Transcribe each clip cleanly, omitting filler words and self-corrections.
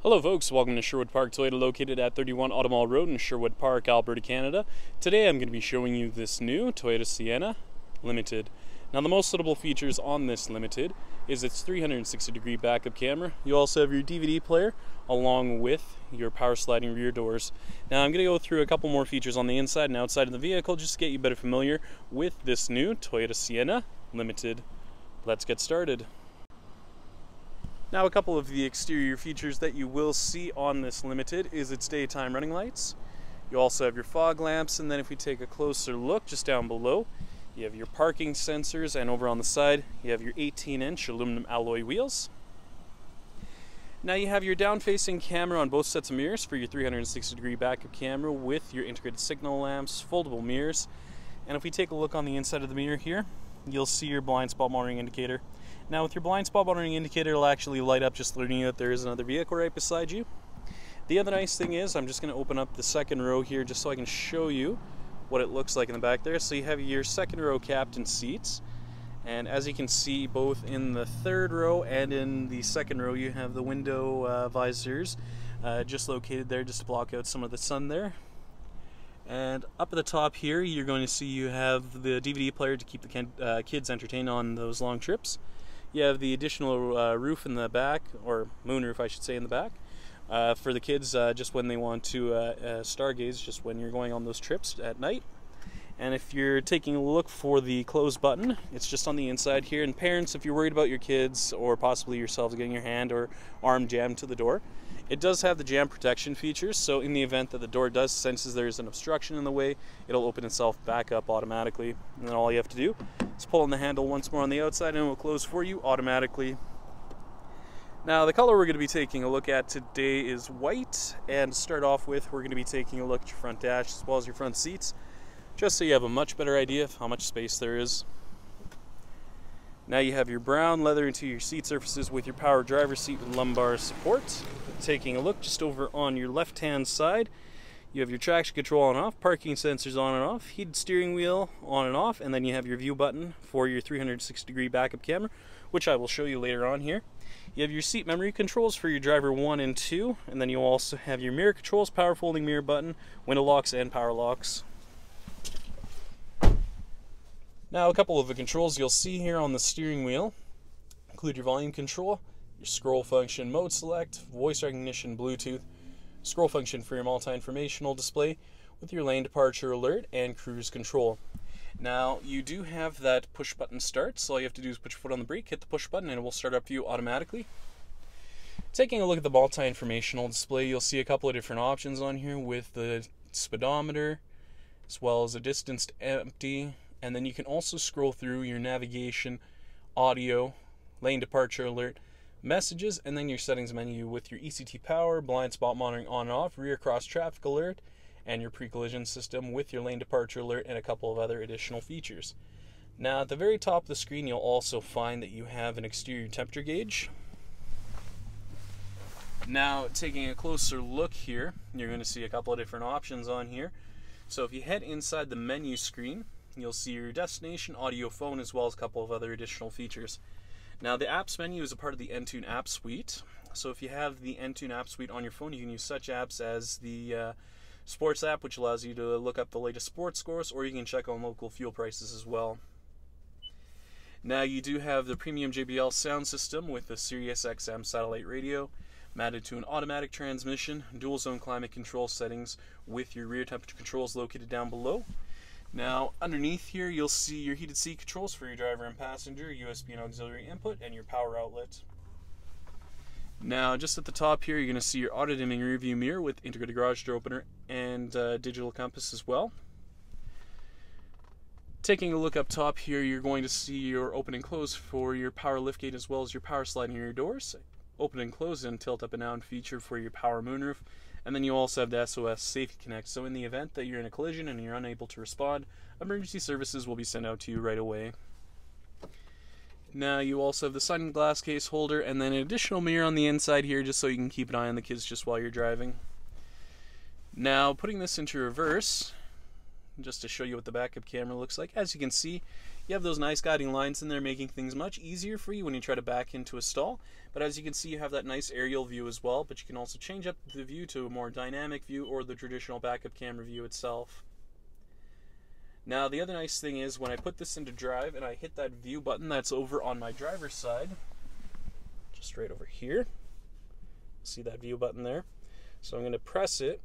Hello folks, welcome to Sherwood Park Toyota, located at 31 Automall Road in Sherwood Park, Alberta, Canada. Today I'm going to be showing you this new Toyota Sienna Limited. Now the most notable features on this Limited is its 360-degree backup camera. You also have your DVD player along with your power sliding rear doors. Now I'm going to go through a couple more features on the inside and outside of the vehicle just to get you better familiar with this new Toyota Sienna Limited. Let's get started. Now a couple of the exterior features that you will see on this Limited is its daytime running lights. You also have your fog lamps, and then if we take a closer look just down below, you have your parking sensors, and over on the side you have your 18-inch aluminum alloy wheels. Now you have your down-facing camera on both sets of mirrors for your 360-degree backup camera with your integrated signal lamps, foldable mirrors, and if we take a look on the inside of the mirror here, you'll see your blind spot monitoring indicator. Now with your blind spot monitoring indicator, it'll actually light up just letting you know that there is another vehicle right beside you. The other nice thing is, I'm just going to open up the second row here just so I can show you what it looks like in the back there. So you have your second row captain seats, and as you can see, both in the third row and in the second row you have the window visors just located there just to block out some of the sun there. And up at the top here you're going to see you have the DVD player to keep the kids entertained on those long trips. You have the additional roof in the back, or moonroof I should say, in the back for the kids just when they want to stargaze, just when you're going on those trips at night. And if you're taking a look for the close button, it's just on the inside here. And parents, if you're worried about your kids or possibly yourselves getting your hand or arm jammed to the door, it does have the jam protection features, so in the event that the door does senses there's an obstruction in the way, it'll open itself back up automatically. And then all you have to do is pull on the handle once more on the outside and it will close for you automatically. Now the color we're going to be taking a look at today is white, and to start off with, we're going to be taking a look at your front dash as well as your front seats, just so you have a much better idea of how much space there is. Now you have your brown leather interior seat surfaces with your power driver's seat with lumbar support. Taking a look just over on your left hand side, you have your traction control on and off, parking sensors on and off, heated steering wheel on and off, and then you have your view button for your 360-degree backup camera, which I will show you later on here. You have your seat memory controls for your driver 1 and 2, and then you also have your mirror controls, power folding mirror button, window locks, and power locks. Now a couple of the controls you'll see here on the steering wheel include your volume control, your scroll function, mode select, voice recognition, Bluetooth, scroll function for your multi-informational display with your lane departure alert, and cruise control. Now you do have that push button start, so all you have to do is put your foot on the brake, hit the push button, and it will start up for you automatically. Taking a look at the multi-informational display, you'll see a couple of different options on here with the speedometer as well as a distance to empty. And then you can also scroll through your navigation, audio, lane departure alert, messages, and then your settings menu with your ECT power, blind spot monitoring on and off, rear cross traffic alert, and your pre-collision system with your lane departure alert and a couple of other additional features. Now at the very top of the screen you'll also find that you have an exterior temperature gauge. Now taking a closer look here, you're going to see a couple of different options on here. So if you head inside the menu screen, you'll see your destination, audio, phone, as well as a couple of other additional features. Now the apps menu is a part of the Entune app suite. So if you have the Entune app suite on your phone, you can use such apps as the sports app, which allows you to look up the latest sports scores, or you can check on local fuel prices as well. Now you do have the premium JBL sound system with the Sirius XM satellite radio, mounted to an automatic transmission, dual zone climate control settings with your rear temperature controls located down below. Now underneath here you'll see your heated seat controls for your driver and passenger, USB and auxiliary input, and your power outlet. Now just at the top here you're going to see your auto dimming rear view mirror with integrated garage door opener and digital compass as well. Taking a look up top here, you're going to see your open and close for your power liftgate as well as your power sliding rear doors, open and close and tilt up and down feature for your power moonroof. And then you also have the SOS Safety Connect, so in the event that you're in a collision and you're unable to respond, emergency services will be sent out to you right away. Now you also have the sunglass case holder and then an additional mirror on the inside here just so you can keep an eye on the kids just while you're driving. Now putting this into reverse, just to show you what the backup camera looks like, as you can see, You have those nice guiding lines in there, making things much easier for you when you try to back into a stall. But as you can see, you have that nice aerial view as well, but you can also change up the view to a more dynamic view or the traditional backup camera view itself. Now, the other nice thing is when I put this into drive and I hit that view button that's over on my driver's side, just right over here, see that view button there? So I'm going to press it.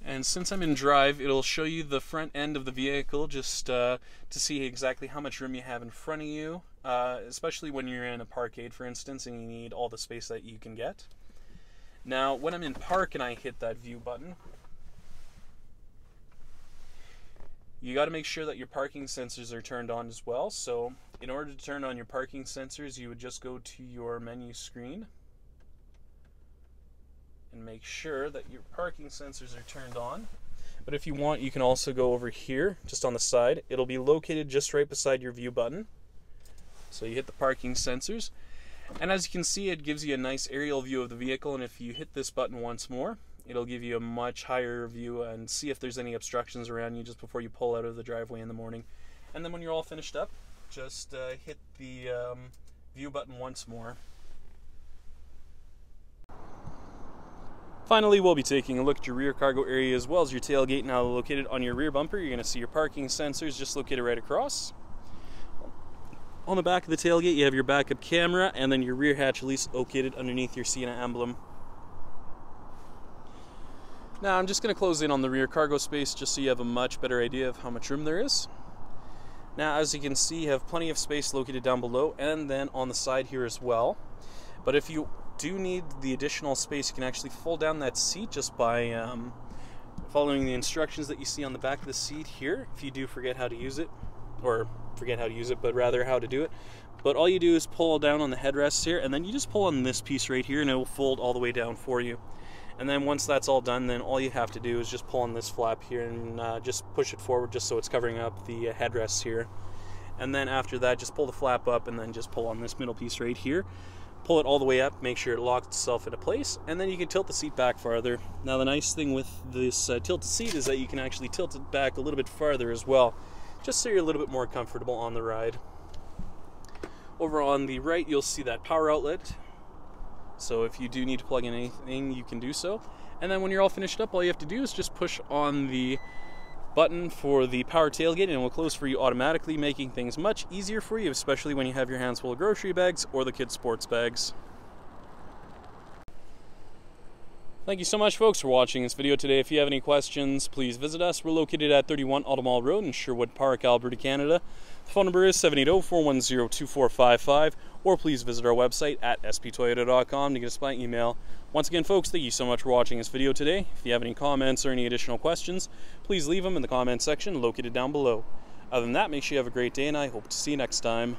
And since I'm in drive, it'll show you the front end of the vehicle just to see exactly how much room you have in front of you, especially when you're in a parkade, for instance, and you need all the space that you can get. Now, when I'm in park and I hit that view button, you got to make sure that your parking sensors are turned on as well. So in order to turn on your parking sensors, you would just go to your menu screen and make sure that your parking sensors are turned on. But if you want, you can also go over here, just on the side. It'll be located just right beside your view button. So you hit the parking sensors, and as you can see, it gives you a nice aerial view of the vehicle, and if you hit this button once more, it'll give you a much higher view and see if there's any obstructions around you just before you pull out of the driveway in the morning. And then when you're all finished up, just hit the view button once more. Finally, we'll be taking a look at your rear cargo area as well as your tailgate, now located on your rear bumper. You're going to see your parking sensors just located right across. On the back of the tailgate, you have your backup camera, and then your rear hatch release located underneath your Sienna emblem. Now I'm just going to close in on the rear cargo space just so you have a much better idea of how much room there is. Now, as you can see, you have plenty of space located down below and then on the side here as well. But if you do need the additional space, you can actually fold down that seat just by following the instructions that you see on the back of the seat here, if you do forget how to use it, or forget how to use it, but rather how to do it. But all you do is pull down on the headrests here, and then you just pull on this piece right here, and it will fold all the way down for you. And then once that's all done, then all you have to do is just pull on this flap here and just push it forward just so it's covering up the headrests here. And then after that, just pull the flap up and then just pull on this middle piece right here. Pull it all the way up, make sure it locks itself into place, and then you can tilt the seat back farther. Now the nice thing with this tilted seat is that you can actually tilt it back a little bit farther as well, just so you're a little bit more comfortable on the ride. Over on the right, you'll see that power outlet. So if you do need to plug in anything, you can do so. And then when you're all finished up, all you have to do is just push on the button for the power tailgate and it will close for you automatically, making things much easier for you, especially when you have your hands full of grocery bags or the kids' sports bags. Thank you so much, folks, for watching this video today. If you have any questions, please visit us. We're located at 31 Automall Road in Sherwood Park, Alberta, Canada. The phone number is 780-410-2455, or please visit our website at sptoyota.com to get us by email. Once again, folks, thank you so much for watching this video today. If you have any comments or any additional questions, please leave them in the comment section located down below. Other than that, make sure you have a great day, and I hope to see you next time.